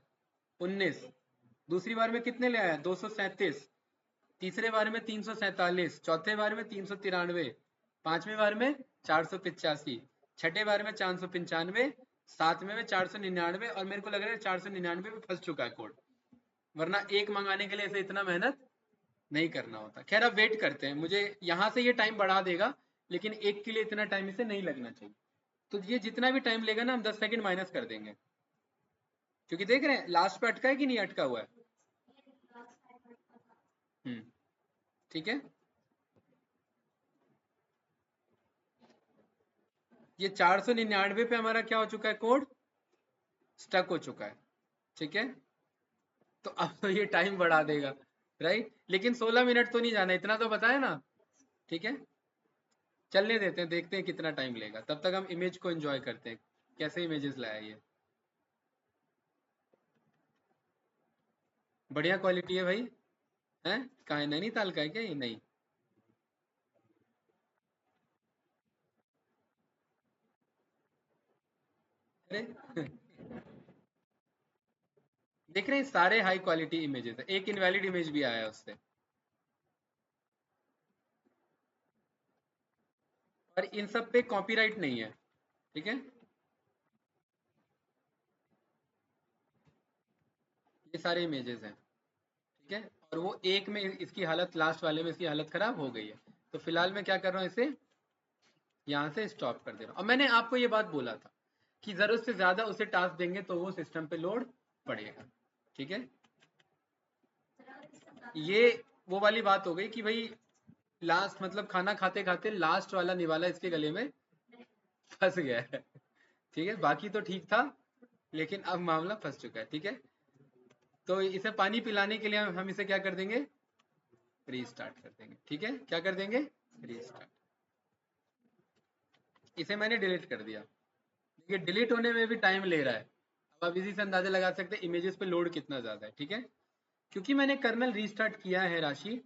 19। दूसरी बार में कितने ले आया, 237। तीसरे बार में 347, चौथे बार में 393, पांचवें बार में 485, छठे बार में 495, सातवें में 499, और मेरे को लग रहा है 499 में फंस चुका है कोड, वरना एक मंगाने के लिए ऐसे इतना मेहनत नहीं करना होता। खैर अब वेट करते हैं, मुझे यहाँ से ये टाइम बढ़ा देगा, लेकिन एक के लिए इतना टाइम इसे नहीं लगना चाहिए। तो ये जितना भी टाइम लेगा ना हम 10 सेकंड माइनस कर देंगे, क्योंकि देख रहे हैं लास्ट पे अटका है कि नहीं अटका हुआ है। ठीक है, ये 499 पे हमारा क्या हो चुका है, कोड स्टक हो चुका है। ठीक है, तो अब तो ये टाइम बढ़ा देगा, राइट? लेकिन 16 मिनट तो नहीं जाना, इतना तो बताया ना। ठीक है, चलने देते हैं, देखते हैं कितना टाइम लेगा। तब तक हम इमेज को एंजॉय करते हैं, कैसे इमेजेस लाया ये। बढ़िया क्वालिटी है भाई, है कहाँ है, नैनीताल का है क्या ये? नहीं, अरे देख रहे हैं सारे हाई क्वालिटी इमेजेस है, एक इनवैलिड इमेज भी आया है उससे। और इन सब पे कॉपीराइट नहीं है। ठीक है, ये सारे इमेजेस हैं। ठीक है, और वो एक में इसकी हालत, लास्ट वाले में इसकी हालत खराब हो गई है। तो फिलहाल मैं क्या कर रहा हूँ, इसे यहाँ से स्टॉप कर दे रहा हूँ। और मैंने आपको ये बात बोला था कि जरूरत से ज्यादा उसे टास्क देंगे तो वो सिस्टम पे लोड पड़ेगा। ठीक है, ये वो वाली बात हो गई कि भाई लास्ट मतलब खाना खाते खाते लास्ट वाला निवाला इसके गले में फंस गया है। ठीक है, बाकी तो ठीक था, लेकिन अब मामला फंस चुका है। ठीक है, तो इसे पानी पिलाने के लिए हम इसे क्या कर देंगे, रीस्टार्ट कर देंगे। ठीक है, क्या कर देंगे, रीस्टार्ट। इसे मैंने डिलीट कर दिया। ये डिलीट होने में भी टाइम ले रहा है। अब आप इसी से अंदाजा लगा सकते हैं इमेजेस पे लोड कितना ज़्यादा है। ठीक है, क्योंकि मैंने कर्नल रीस्टार्ट किया है राशि,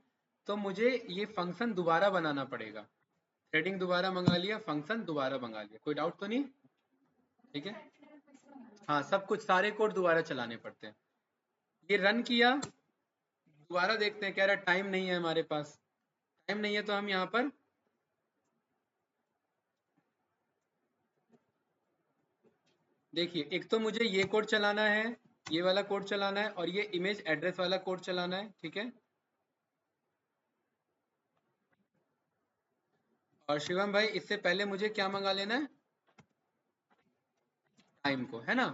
तो मुझे ये फंक्शन दोबारा बनाना पड़ेगा। थ्रेडिंग दोबारा मंगा लिया, फंक्शन दोबारा मंगा लिया, कोई डाउट तो नहीं। ठीक है, हाँ, सब कुछ सारे कोड दोबारा चलाने पड़ते हैं। ये रन किया, दोबारा देखते हैं, कह रहा टाइम नहीं है हमारे पास। टाइम नहीं है तो हम यहाँ पर देखिए, एक तो मुझे ये कोड चलाना है, ये वाला कोड चलाना है, और ये इमेज एड्रेस वाला कोड चलाना है। ठीक है, और शिवम भाई इससे पहले मुझे क्या मंगा लेना है, टाइम को, है ना।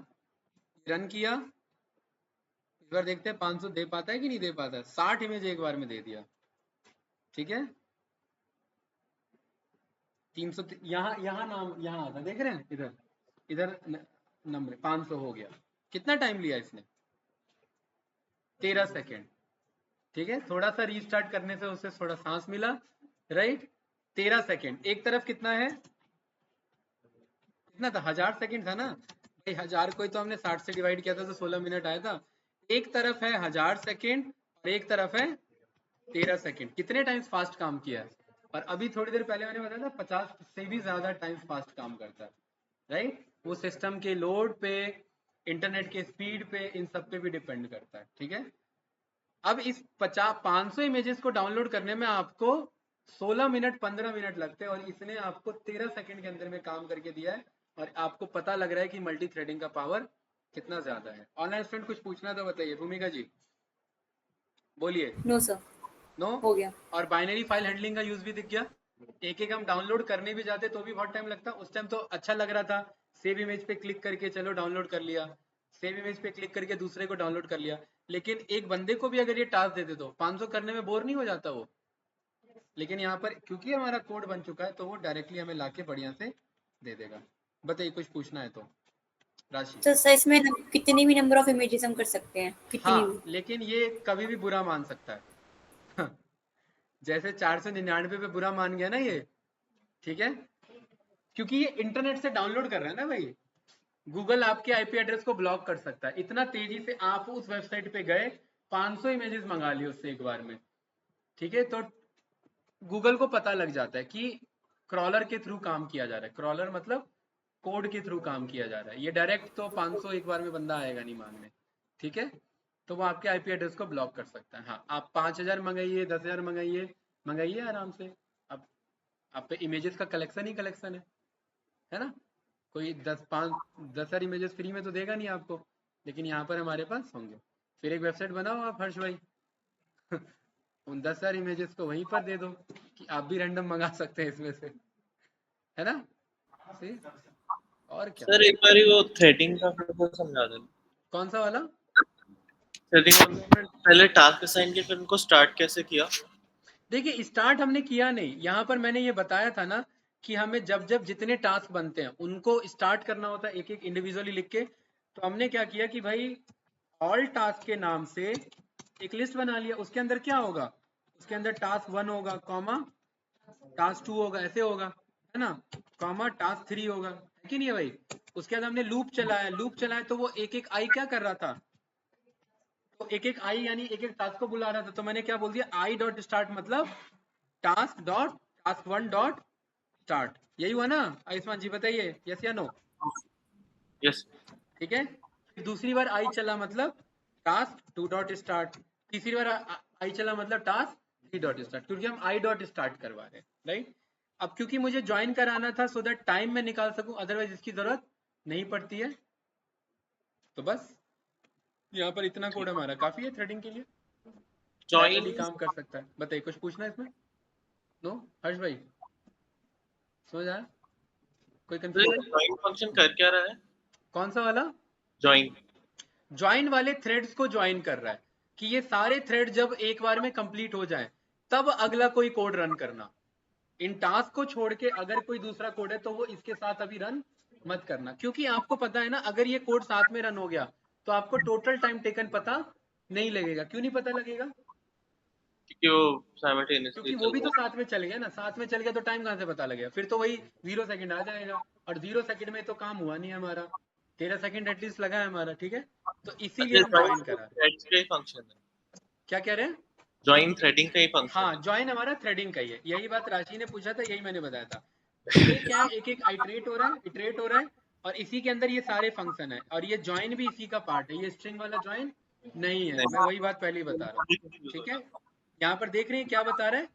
रन किया, इस बार देखते हैं 500 दे पाता है कि नहीं दे पाता है। 60 इमेज एक बार में दे दिया। ठीक है, 300 यहाँ यहाँ नाम यहाँ आता, देख रहे हैं, इधर इधर नंबर 500 हो गया। कितना टाइम लिया इसने, 13 सेकेंड। ठीक है, थोड़ा सा रीस्टार्ट करने से उसे थोड़ा सांस मिला, राइट। 13 सेकेंड, एक तरफ कितना है, कितना था, 1000 सेकेंड था ना भाई। 1000 को ही तो हमने 60 से डिवाइड किया था तो 16 मिनट आया था। एक तरफ है 1000 सेकेंड और एक तरफ है 13 सेकेंड। कितने टाइम्स फास्ट काम किया है। और अभी थोड़ी देर पहले मैंने बताया था 50 से भी ज्यादा टाइम्स फास्ट काम करता है, राइट। वो सिस्टम के लोड पे, इंटरनेट के स्पीड पे, इन सब पे भी डिपेंड करता है। ठीक है, अब इस 500 इमेजेस को डाउनलोड करने में आपको 16 मिनट 15 मिनट लगते हैं, और इसने आपको 13 सेकंड के अंदर में काम करके दिया है। और आपको पता लग रहा है कि मल्टी थ्रेडिंग का पावर कितना ज्यादा है। ऑनलाइन स्टूडेंट कुछ पूछना तो बताइए, भूमिका जी बोलिए।
नो सर,
नो,
हो गया।
और बाइनरी फाइल हैंडलिंग का यूज भी दिख गया। एक एक हम डाउनलोड करने भी जाते तो भी बहुत टाइम लगता। उस टाइम तो अच्छा लग रहा था, सेव इमेज पे क्लिक करके चलो डाउनलोड कर लिया, सेव इमेज पे क्लिक करके दूसरे को डाउनलोड कर लिया। लेकिन एक बंदे को भी अगर ये टास्क दे दे तो 500 करने में बोर नहीं हो जाता वो। लेकिन यहाँ पर क्योंकि हमारा कोड बन चुका है तो वो डायरेक्टली हमें लाके बढ़िया से दे देगा। बताइए, कुछ पूछना है तो राशि।
तो सर इसमें कितनी भी नंबर ऑफ इमेजेस हम कर सकते हैं, कितनी भी।
हाँ, लेकिन ये कभी भी बुरा मान सकता है। जैसे 499 पे बुरा मान गया ना ये। ठीक है, क्योंकि ये इंटरनेट से डाउनलोड कर रहा है ना भाई। गूगल आपके आईपी एड्रेस को ब्लॉक कर सकता है। इतना तेजी से आप उस वेबसाइट पे गए, 500 इमेजेस मंगा लिए उससे एक बार में। ठीक है, तो गूगल को पता लग जाता है कि क्रॉलर के थ्रू काम किया जा रहा है। क्रॉलर मतलब कोड के थ्रू काम किया जा रहा है। ये डायरेक्ट तो 500 एक बार में बंदा आएगा नहीं मांगने। ठीक है, तो वो आपके आईपी एड्रेस को ब्लॉक कर सकता है। हाँ, आप 5000 मंगाइए, 10,000 मंगाइए, मंगाइए आराम से। अब आप पे इमेजेस का कलेक्शन ही कलेक्शन है ना। कोई 10,000 इमेजेस फ्री में तो देगा नहीं आपको, लेकिन यहाँ पर हमारे पास होंगे। फिर एक वेबसाइट बनाओ आप हर्ष भाई। उन 10,000 इमेजेस को वहीं पर दे दो कि आप भी रैंडम मंगा सकते हैं इसमें से, है ना। सी, और क्या।
सर एक बार वो थ्रेडिंग का फिर से समझा दें।
कौन सा वाला।
थ्रेडिंग मतलब हमने पहले टास्क असाइन किया, फिर उनको स्टार्ट कैसे किया।
देखिए, स्टार्ट हमने किया नहीं, यहाँ पर मैंने ये बताया था ना कि हमें जब जब जितने टास्क बनते हैं उनको स्टार्ट करना होता है, एक एक इंडिविजुअली लिख के। तो हमने क्या किया कि भाई ऑल टास्क के नाम से एक लिस्ट बना लिया। उसके अंदर क्या होगा, उसके अंदर टास्क 1 होगा, कॉमा टास्क 2 होगा, ऐसे होगा, है ना, कॉमा टास्क 3 होगा, है कि नहीं है भाई। उसके बाद हमने लूप चलाया, लूप चलाया तो वो एक एक आई क्या कर रहा था, तो एक एक आई यानी एक एक टास्क को बुला रहा था। तो मैंने क्या बोल दिया, आई डॉट स्टार्ट मतलब task dot task 1 dot start. यही हुआ ना आयुष्मान जी, बताइए यस या नो।
यस।
ठीक है, फिर दूसरी बार आई चला मतलब टास्क 2 डॉट स्टार्ट। तीसरी बार आई चला मतलब टास्क 3 डॉट स्टार्ट, क्योंकि हम आई डॉट स्टार्ट करवा रहे हैं, राइट। अब क्योंकि मुझे ज्वाइन कराना था सो दैट टाइम में निकाल सकूं, अदरवाइज इसकी जरूरत नहीं पड़ती है। तो बस यहाँ पर इतना कोड हमारा काफी है थ्रेडिंग के लिए, पैरेलली
जॉइन
काम कर सकता है। बताइए, कुछ पूछना है इसमें। नो, हर्ष भाई समझ आया, कोई कंफ्यूजन।
जॉइन फंक्शन कर क्या रहा है।
कौन सा वाला,
जॉइन।
ज्वाइन वाले थ्रेड्स को ज्वाइन कर रहा है। कि ये सारे थ्रेड जब एक बार में कंप्लीट हो जाए तब अगला कोई कोड रन करना। इन टास्क को छोड़ के अगर कोई दूसरा कोड है तो वो इसके साथ अभी रन मत करना, क्योंकि आपको पता है ना अगर ये कोड साथ में रन हो गया तो आपको टोटल टाइम टेकन पता नहीं लगेगा। क्यों नहीं पता लगेगा?
क्योंकि वो साइमल्टेनियसली
क्योंकि वो
चल
भी तो
रहा
साथ में चल गया ना, साथ में चल गया तो टाइम कहाँ से पता लगेगा? फिर तो वही 0 सेकंड आ जाएगा, और 0 सेकंड में तो काम हुआ नहीं हमारा, 13 सेकंड एटलीस्ट लगा है हमारा, ठीक है? तो
है।
इसीलिए
अच्छा,
हम ज्वाइन करा रहे हैं।
थ्रेड्स का ही फंक्शन है,
क्या कह रहे हैं?
ज्वाइन थ्रेडिंग का ही फंक्शन
हाँ,
है।
ज्वाइन हमारा थ्रेडिंग का ही है। यही बात राशि ने पूछा था, यही मैंने बताया था। ये क्या है, एक एक इटरेट हो रहा है, इटरेट हो रहा है, और इसी के अंदर ये सारे फंक्शन है, और ये ज्वाइन भी इसी का पार्ट है। ये स्ट्रिंग वाला ज्वाइन नहीं है, मैं वही बात पहले ही बता रहा हूँ, ठीक है? यहाँ पर देख रहे हैं क्या बता रहा है?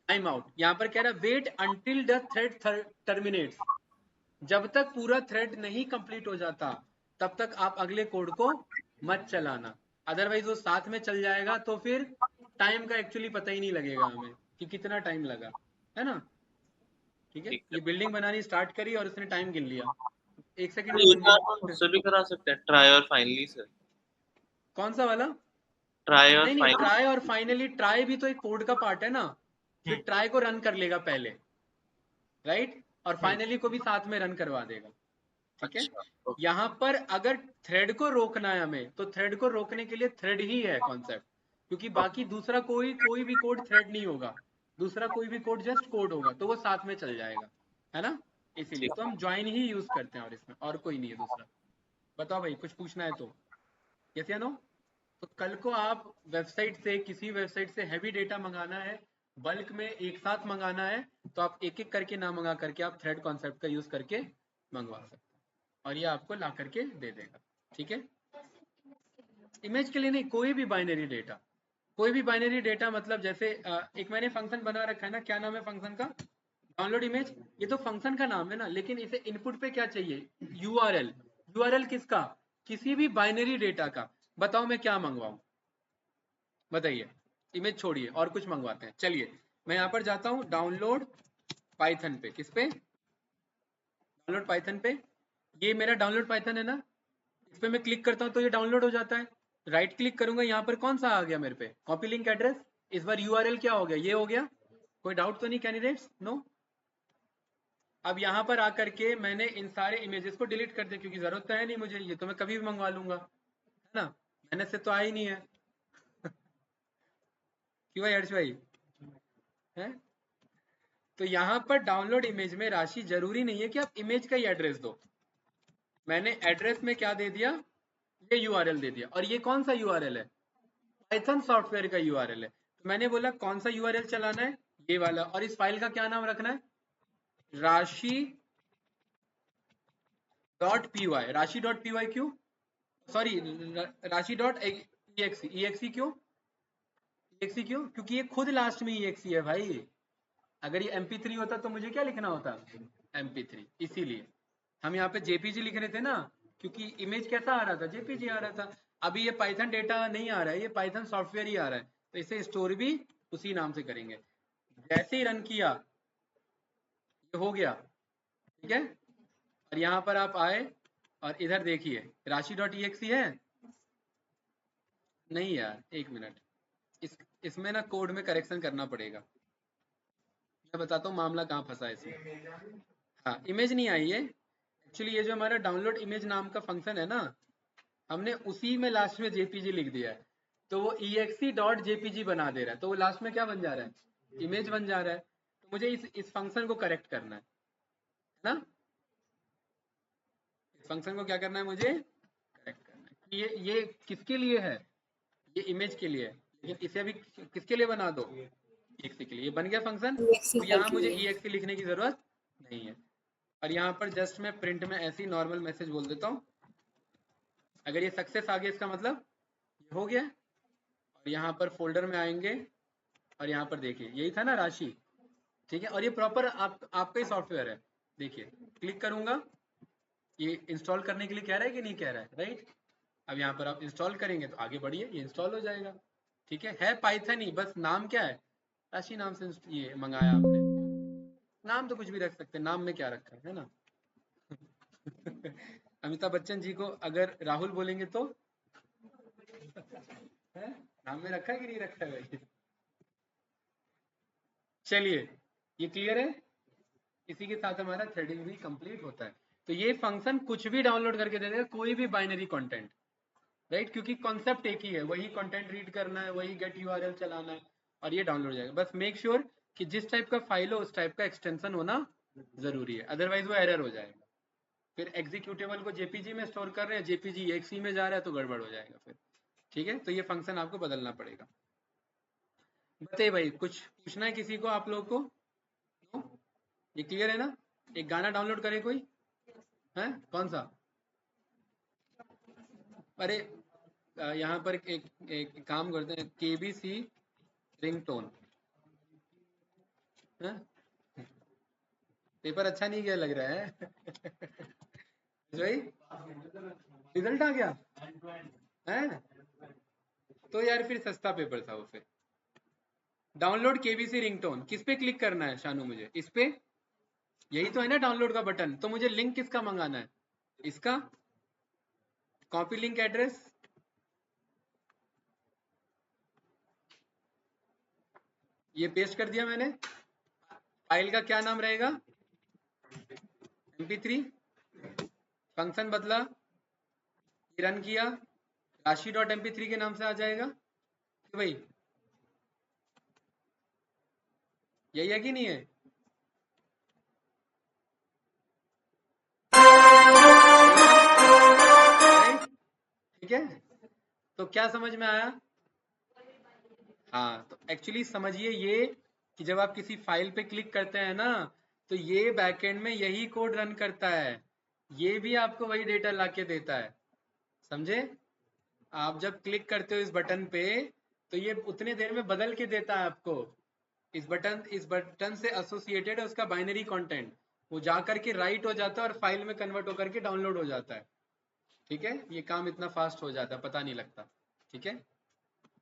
Time out. यहाँ पर कह रहा है wait until the thread terminates. जब तक पूरा थ्रेड नहीं कंप्लीट हो जाता तब तक आप अगले कोड को मत चलाना, अदरवाइज वो साथ में चल जाएगा तो फिर टाइम का एक्चुअली पता ही नहीं लगेगा हमें कि कितना टाइम लगा, है ना? ठीक है,
ठीक है।
ये बिल्डिंग बनानी स्टार्ट करी और उसने टाइम गिन लिया, 1 सेकंड में
ये
बन
काम हम
गई।
उससे भी करा सकते हैं, ट्राई और फाइनली से।
कौन सा वाला?
ट्राई और
नहीं नहीं,
फाइनली।
ट्राई और फाइनली, ट्राई भी तो एक कोड का पार्ट है ना, फिर
हम्म।
ट्राई को रन कर लेगा पहले, राइट, और
हम्म।
फाइनली को भी साथ में रन करवा देगा, ठीक है?
अच्छा, ओके।
यहाँ पर अगर थ्रेड को रोकना है हमें तो थ्रेड को रोकने के लिए थ्रेड ही है कॉन्सेप्ट, क्योंकि बाकी दूसरा कोई कोई भी कोड थ्रेड नहीं होगा, दूसरा कोई भी कोड जस्ट कोड होगा, तो वो साथ में चल जाएगा, है ना? इसीलिए
ठीक
तो हम ज्वाइन ही यूज करते हैं, और इसमें और कोई नहीं है दूसरा। बताओ भाई, कुछ पूछना है तो? यस या नो? तो कल को आप वेबसाइट से, किसी वेबसाइट से हैवी डेटा मंगाना है, बल्क में एक साथ मंगाना है, तो आप एक एक करके ना मंगा करके आप थ्रेड कॉन्सेप्ट का यूज करके मंगवा सकते हैं, और ये आपको ला करके दे देगा, ठीक है? इमेज के लिए नहीं, कोई भी बाइनरी डेटा, कोई भी बाइनरी डेटा, मतलब जैसे एक मैंने फंक्शन बना रखा है ना, क्या नाम है फंक्शन का? Download image. ये तो फंक्शन का नाम है ना, लेकिन इसे इनपुट पे क्या चाहिए? यूआरएल। यूआरएल किसका? किसी भी बाइनरी डेटा का। बताओ मैं क्या मंगवाऊं? बताइए। इमेज छोड़िए, और कुछ मंगवाते हैं, चलिए। मैं यहाँ पर जाता हूँ डाउनलोड पाइथन पे। किस पे? डाउनलोड पाइथन पे। ये मेरा डाउनलोड पाइथन है ना, इस पे मैं क्लिक करता हूँ तो ये डाउनलोड हो जाता है। राइट क्लिक करूंगा, यहाँ पर कौन सा आ गया मेरे पे? Copy link address. इस बार यूआरएल क्या हो गया? ये हो गया। कोई डाउट तो नहीं कैंडिडेट्स? नो। अब यहाँ पर आकर के मैंने इन सारे इमेजेस को डिलीट कर दिया, क्योंकि जरूरत तो है नहीं मुझे, ये तो मैं कभी भी मंगवा लूंगा, है ना? मैंने से तो आई नहीं है। क्यों भाई हर्ष भाई? है? तो यहाँ पर डाउनलोड इमेज में राशि जरूरी नहीं है कि आप इमेज का ही एड्रेस दो। मैंने एड्रेस में क्या दे दिया? ये यूआरएल दे दिया। और ये कौन सा यूआरएल है? पाइथन सॉफ्टवेयर का यूआरएल है। तो मैंने बोला कौन सा यूआरएल चलाना है? ये वाला। और इस फाइल का क्या नाम रखना है? राशि डॉट पी वाई। राशि डॉट पी वाई क्यों? सॉरी, राशि डॉट EXE। EXE क्यों? EXE क्यों? क्योंकि ये खुद लास्ट में EXE है भाई। अगर ये MP3 होता तो मुझे क्या लिखना होता? MP3। इसीलिए हम यहाँ पे JPG लिख रहे थे ना, क्योंकि इमेज कैसा आ रहा था? JPG आ रहा था। अभी ये पाइथन डेटा नहीं आ रहा है, ये पाइथन सॉफ्टवेयर ही आ रहा है, तो इसे स्टोर भी उसी नाम से करेंगे। जैसे ही रन किया, ये हो गया, ठीक है? और यहाँ पर आप आए और इधर देखिए, राशि डॉट EXE है? नहीं यार, एक मिनट, इसमें ना कोड में करेक्शन करना पड़ेगा। मैं बताता हूँ मामला कहाँ फंसा है इसमें। हाँ, इमेज नहीं आई है एक्चुअली। ये जो हमारा डाउनलोड इमेज नाम का फंक्शन है ना, हमने उसी में लास्ट में JPG लिख दिया है, तो वो EXE डॉट JPG बना दे रहा है, तो वो लास्ट में क्या बन जा रहा है? इमेज बन जा रहा है। तो मुझे इस फंक्शन को करेक्ट करना है ना? इस फंक्शन को क्या करना है मुझे? करेक्ट करना है कि ये किसके लिए है? ये इमेज के लिए है, लेकिन इसे अभी किसके लिए बना दो? EXE के लिए। ये बन गया फंक्शन।
EXE
तो
फाइल
यहाँ
के
मुझे
लिए।
EXE लिखने की जरूरत नहीं है। और यहाँ पर जस्ट मैं प्रिंट में ऐसे ही नॉर्मल मैसेज बोल देता हूँ। अगर ये सक्सेस आ गया, इसका मतलब ये हो गया। और यहाँ पर फोल्डर में आएंगे, और यहाँ पर देखिए, यही था ना राशि, ठीक है? और ये प्रॉपर आपका ही सॉफ्टवेयर है। देखिए, क्लिक करूंगा, ये इंस्टॉल करने के लिए कह रहा है कि नहीं कह रहा है? राइट। अब यहाँ पर आप इंस्टॉल करेंगे तो आगे बढ़िए, ये इंस्टॉल हो जाएगा, ठीक है पाइथन ही, बस नाम क्या है? राशि नाम से ये मंगाया आपने। नाम तो कुछ भी रख सकते हैं, नाम में क्या रखा है ना? अमिताभ बच्चन जी को अगर राहुल बोलेंगे तो है? नाम में रखा है कि नहीं रखा है भाई? चलिए, ये क्लियर है। इसी के साथ हमारा थ्रेडिंग भी कंप्लीट होता है। तो ये फंक्शन कुछ भी डाउनलोड करके दे देगा, कोई भी बाइनरी कंटेंट, राइट? क्योंकि कॉन्सेप्ट एक ही है, वही कंटेंट रीड करना है, वही गेट यूआरएल चलाना है और ये डाउनलोड हो जाएगा। बस मेक श्योर कि जिस टाइप का फाइल हो उस टाइप का एक्सटेंशन होना जरूरी है, अदरवाइज वो एरर हो जाएगा। फिर एग्जीक्यूटेबल को जेपीजी में स्टोर कर रहे हैं, जेपीजी एक्सी में जा रहा है तो गड़बड़ हो जाएगा फिर। ठीक है, तो ये फंक्शन आपको बदलना पड़ेगा। बताइए भाई, कुछ पूछना है किसी को आप लोगों को? No? ये क्लियर है ना? एक गाना डाउनलोड करे कोई है? कौन सा? अरे यहाँ पर एक काम करते हैं, केबीसी रिंगटोन है? पेपर अच्छा नहीं गया लग रहा है। भाई रिजल्ट आ गया है? तो यार फिर सस्ता पेपर था वो। फिर डाउनलोड केबीसी रिंगटोन किस पे क्लिक करना है शानू? मुझे इस पे, यही तो है ना डाउनलोड का बटन। तो मुझे लिंक किसका मंगाना है? इसका। कॉपी लिंक एड्रेस, ये पेस्ट कर दिया मैंने। फाइल का क्या नाम रहेगा? mp3। फंक्शन बदला, रन किया, राशि डॉट mp3 के नाम से आ जाएगा भाई। यही है कि नहीं है? ठीक है, तो क्या समझ में आया? हाँ, तो एक्चुअली समझिए ये कि जब आप किसी फाइल पे क्लिक करते हैं ना, तो ये बैकएंड में यही कोड रन करता है, ये भी आपको वही डेटा लाके देता है। समझे? आप जब क्लिक करते हो इस बटन पे, तो ये उतने देर में बदल के देता है आपको। इस बटन से एसोसिएटेड है उसका बाइनरी कंटेंट, वो जा करके राइट हो जाता है और फाइल में कन्वर्ट होकर के डाउनलोड हो जाता है। ठीक है, ये काम इतना फास्ट हो जाता है, पता नहीं लगता। ठीक है,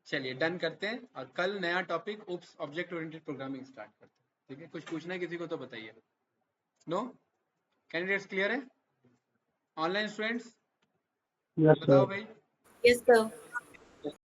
चलिए डन करते हैं और कल नया टॉपिक उप्स ऑब्जेक्ट ओरिएंटेड प्रोग्रामिंग स्टार्ट करते हैं। ठीक है, कुछ पूछना है किसी को तो बताइए। नो? कैंडिडेट्स क्लियर है? ऑनलाइन स्टूडेंट्स
Yes,
बताओ
sir.
भाई।
Yes, sir.